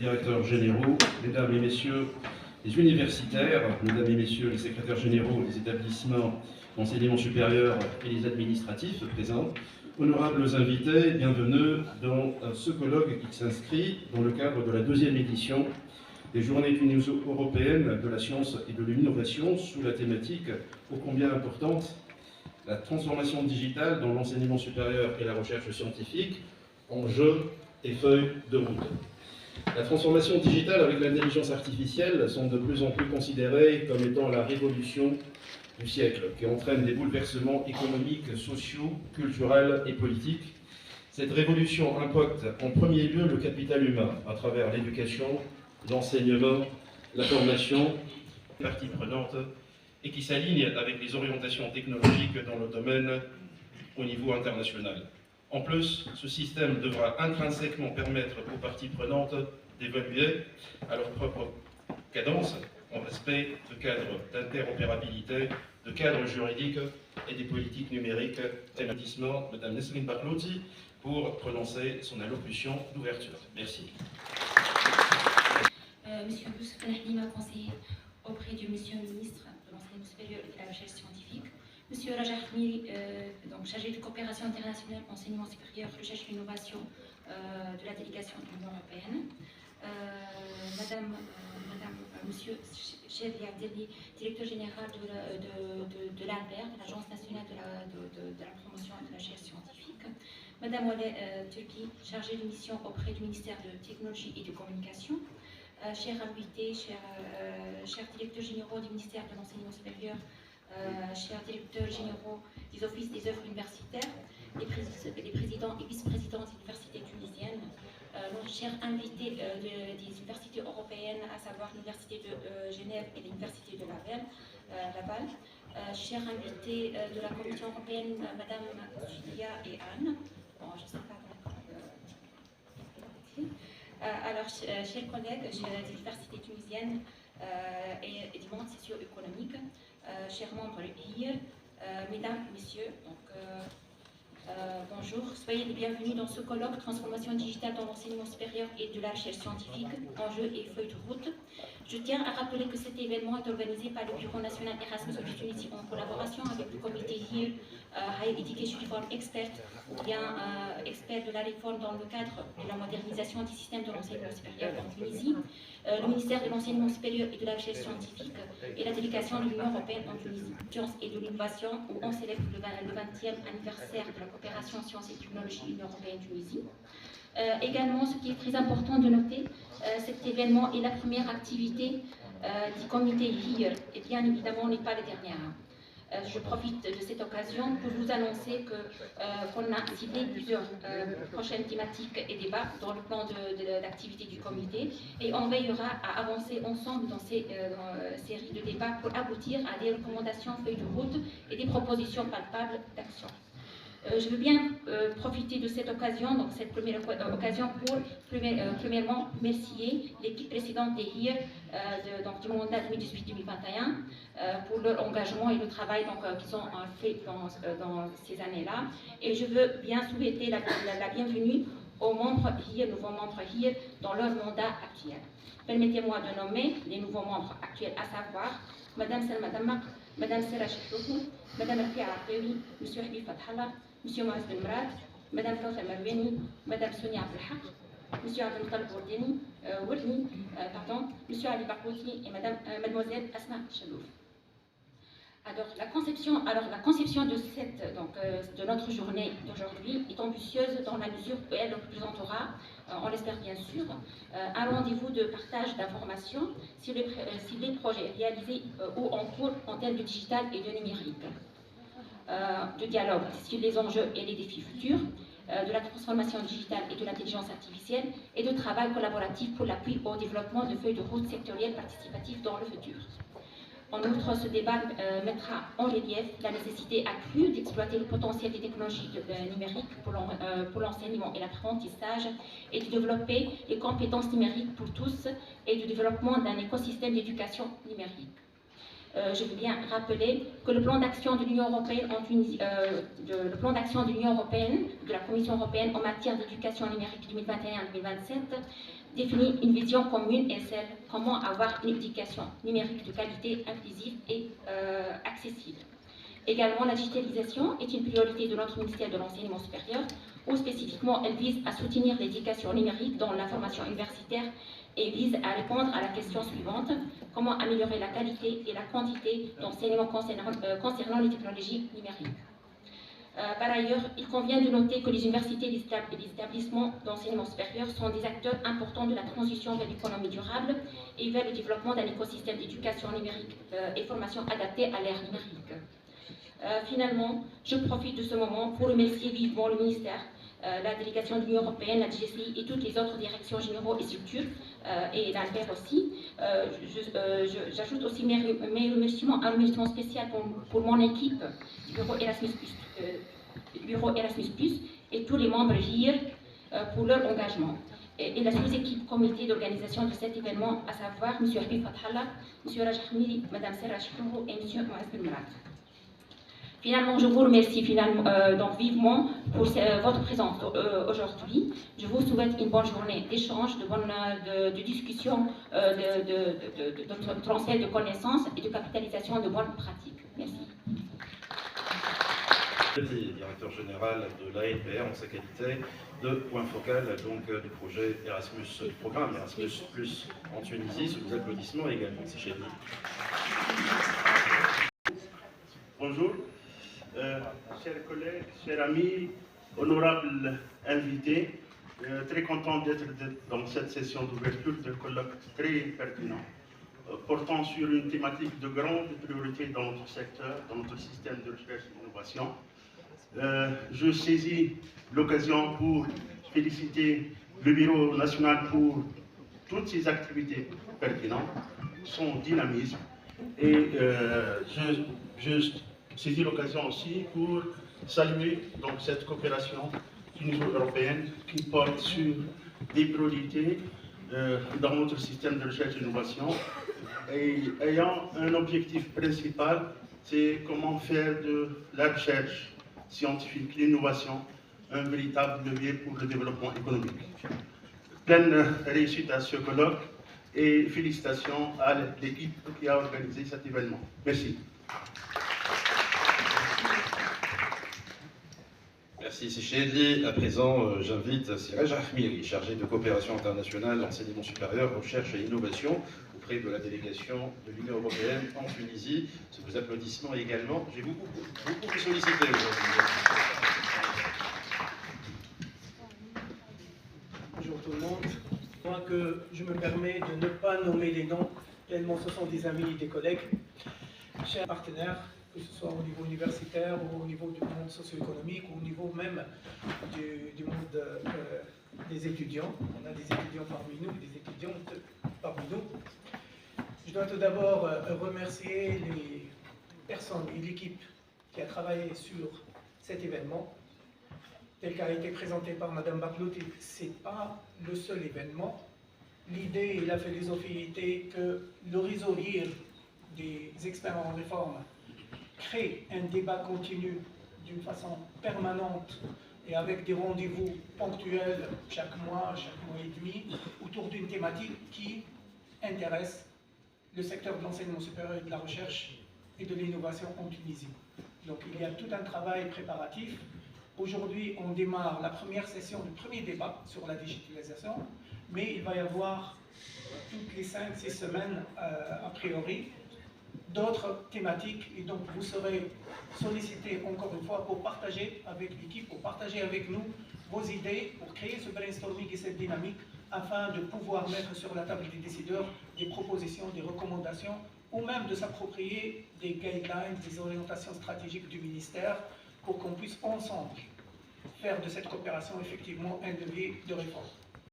directeurs généraux, mesdames et messieurs les universitaires, mesdames et messieurs les secrétaires généraux des établissements d'enseignement supérieur et les administratifs présents, honorables invités, bienvenue dans ce colloque qui s'inscrit dans le cadre de la deuxième édition des Journées d'Union européenne de la science et de l'innovation sous la thématique ô combien importante, la transformation digitale dans l'enseignement supérieur et la recherche scientifique, enjeux et feuilles de route. La transformation digitale avec l'intelligence artificielle sont de plus en plus considérées comme étant la révolution du siècle, qui entraîne des bouleversements économiques, sociaux, culturels et politiques. Cette révolution impacte en premier lieu le capital humain à travers l'éducation, l'enseignement, la formation, parties prenantes, et qui s'aligne avec les orientations technologiques dans le domaine au niveau international. En plus, ce système devra intrinsèquement permettre aux parties prenantes d'évaluer à leur propre cadence, en respect de cadres d'interopérabilité, de cadres juridiques et des politiques numériques. Applaudissements, Madame Nesrine Barlouti, pour prononcer son allocution d'ouverture. Merci. Monsieur Youssef Nahlima, conseiller auprès du Monsieur le ministre de l'Enseignement supérieur et de la recherche scientifique. Monsieur Raja Khmiri, chargé de coopération internationale, enseignement supérieur, recherche et innovation de la délégation de l'Union européenne. Monsieur Cheb Yabdelli, directeur général de l'ANVER, de l'Agence nationale de la promotion et de la recherche scientifique. Madame Waleh Turki, chargée de mission auprès du ministère de Technologie et de Communication. Chers invités, chers directeurs généraux du ministère de l'Enseignement supérieur, chers directeurs généraux des offices des œuvres universitaires, les présidents et vice-présidents des universités tunisiennes, chers invités des universités européennes, à savoir l'université de Genève et l'université de Laval, chers invités de la Commission européenne, Madame Julia et Anne. Bon, je ne sais pas alors, chers collègues des universités tunisiennes et du monde socio-économique, chers membres HIR, mesdames, messieurs, bonjour, soyez les bienvenus dans ce colloque Transformation digitale dans l'enseignement supérieur et de la recherche scientifique, enjeux et feuilles de route. Je tiens à rappeler que cet événement est organisé par le Bureau national Erasmus de Tunisie en collaboration avec le comité HIR, Higher Education Reform Expert, ou bien expert de la réforme dans le cadre de la modernisation du système de l'enseignement supérieur en Tunisie, le ministère de l'enseignement supérieur et de la recherche scientifique et la délégation de l'Union européenne en Tunisie, sciences et de l'innovation, où on célèbre le 20e anniversaire de la coopération sciences et technologies Union européenne-Tunisie. Également, ce qui est très important de noter, cet événement est la première activité du comité HIR, et bien évidemment n'est pas la dernière. Je profite de cette occasion pour vous annoncer qu'on a ciblé plusieurs prochaines thématiques et débats dans le plan d'activité du comité, et on veillera à avancer ensemble dans ces séries de débats pour aboutir à des recommandations, feuilles de route et des propositions palpables d'action. Je veux bien profiter de cette occasion, donc cette première occasion pour premièrement remercier l'équipe précédente des HIR du mandat 2018-2021 pour leur engagement et le travail qu'ils ont fait dans ces années-là. Et je veux bien souhaiter la bienvenue aux nouveaux membres HIR dans leur mandat actuel. Permettez-moi de nommer les nouveaux membres actuels, à savoir Madame Salma Damak, Madame Sera Chekroukou, Madame Rafia Ardewi, Monsieur Habib Fathallah, Monsieur Moaz Ben Mrad, Madame Kawthar Marwani, Madame Sonia Abdelhaq, Monsieur Abdelmoutalib Wurni, Monsieur Ali Bakouti et Mademoiselle Asma Chalouf. Alors, la conception de notre journée d'aujourd'hui est ambitieuse dans la mesure où elle représentera, on l'espère bien sûr, un rendez-vous de partage d'informations sur les projets réalisés ou en cours en termes de digital et de numérique, de dialogue sur les enjeux et les défis futurs, de la transformation digitale et de l'intelligence artificielle, et de travail collaboratif pour l'appui au développement de feuilles de route sectorielles participatives dans le futur. En outre, ce débat mettra en relief la nécessité accrue d'exploiter le potentiel des technologies numériques pour l'enseignement et l'apprentissage, et de développer les compétences numériques pour tous, et du développement d'un écosystème d'éducation numérique. Je veux bien rappeler que le plan d'action de l'Union européenne de la Commission européenne en matière d'éducation numérique 2021-2027 définit une vision commune et celle comment avoir une éducation numérique de qualité, inclusive et accessible. Également, la digitalisation est une priorité de notre ministère de l'Enseignement supérieur, où spécifiquement elle vise à soutenir l'éducation numérique dans la formation universitaire et vise à répondre à la question suivante: comment améliorer la qualité et la quantité d'enseignement concernant les technologies numériques. Par ailleurs, il convient de noter que les universités et les établissements d'enseignement supérieur sont des acteurs importants de la transition vers l'économie durable et vers le développement d'un écosystème d'éducation numérique et formation adapté à l'ère numérique. Finalement, je profite de ce moment pour remercier vivement le ministère, la délégation de l'Union européenne, la DGCI et toutes les autres directions généraux et structures, et l'ANPER aussi. J'ajoute aussi mes remerciements, un remerciement spécial pour mon équipe du bureau Erasmus+, et tous les membres GIR pour leur engagement. Et la sous-équipe comité d'organisation de cet événement, à savoir M. Habib Fathallah, M. Raj Hamiri, Mme Serra Chikroho et M. Moaz Belmrat. Finalement, je vous remercie donc vivement pour votre présence aujourd'hui. Je vous souhaite une bonne journée d'échange, de discussion, de transfert de connaissances et de capitalisation de bonnes pratiques. Merci. Directeur général de l'ANPR en sa qualité de point focal donc, du projet Erasmus, du programme Erasmus+ en Tunisie, sous les applaudissements également, si j'ai dit. Bonjour, chers collègues, chers amis, honorables invités, très content d'être dans cette session d'ouverture de colloque très pertinent, portant sur une thématique de grande priorité dans notre secteur, dans notre système de recherche et d'innovation. Je saisis l'occasion pour féliciter le Bureau national pour toutes ses activités pertinentes, son dynamisme, et je saisis l'occasion aussi pour saluer donc, cette coopération du niveau européenne qui porte sur des priorités dans notre système de recherche et d'innovation, et ayant un objectif principal, c'est comment faire de la recherche scientifique, l'innovation, un véritable levier pour le développement économique. Pleine réussite à ce colloque et félicitations à l'équipe qui a organisé cet événement. Merci. Merci Sicheli. À présent, j'invite Siraj Ahmiri, chargé de coopération internationale, enseignement supérieur, recherche et innovation auprès de la délégation de l'Union européenne en Tunisie. Sous vos applaudissements également. J'ai beaucoup sollicité aujourd'hui. Bonjour tout le monde. Moi que je me permets de ne pas nommer les noms, tellement ce sont des amis et des collègues, chers partenaires, que ce soit au niveau universitaire ou au niveau du monde socio-économique ou au niveau même du monde des étudiants. On a des étudiants parmi nous, des étudiantes parmi nous. Je dois tout d'abord remercier les personnes et l'équipe qui a travaillé sur cet événement. Tel qu'a été présenté par Mme Baklouti, ce n'est pas le seul événement. L'idée et la philosophie était que le réseau IR des experts en réforme crée un débat continu d'une façon permanente et avec des rendez-vous ponctuels chaque mois et demi, autour d'une thématique qui intéresse le secteur de l'enseignement supérieur et de la recherche et de l'innovation en Tunisie. Donc il y a tout un travail préparatif. Aujourd'hui, on démarre la première session, le premier débat sur la digitalisation, mais il va y avoir toutes les 5-6 semaines, a priori, d'autres thématiques, et donc vous serez sollicités encore une fois pour partager avec l'équipe, pour partager avec nous vos idées, pour créer ce brainstorming et cette dynamique, afin de pouvoir mettre sur la table des décideurs des propositions, des recommandations, ou même de s'approprier des guidelines, des orientations stratégiques du ministère, pour qu'on puisse ensemble faire de cette coopération effectivement un levier de réforme.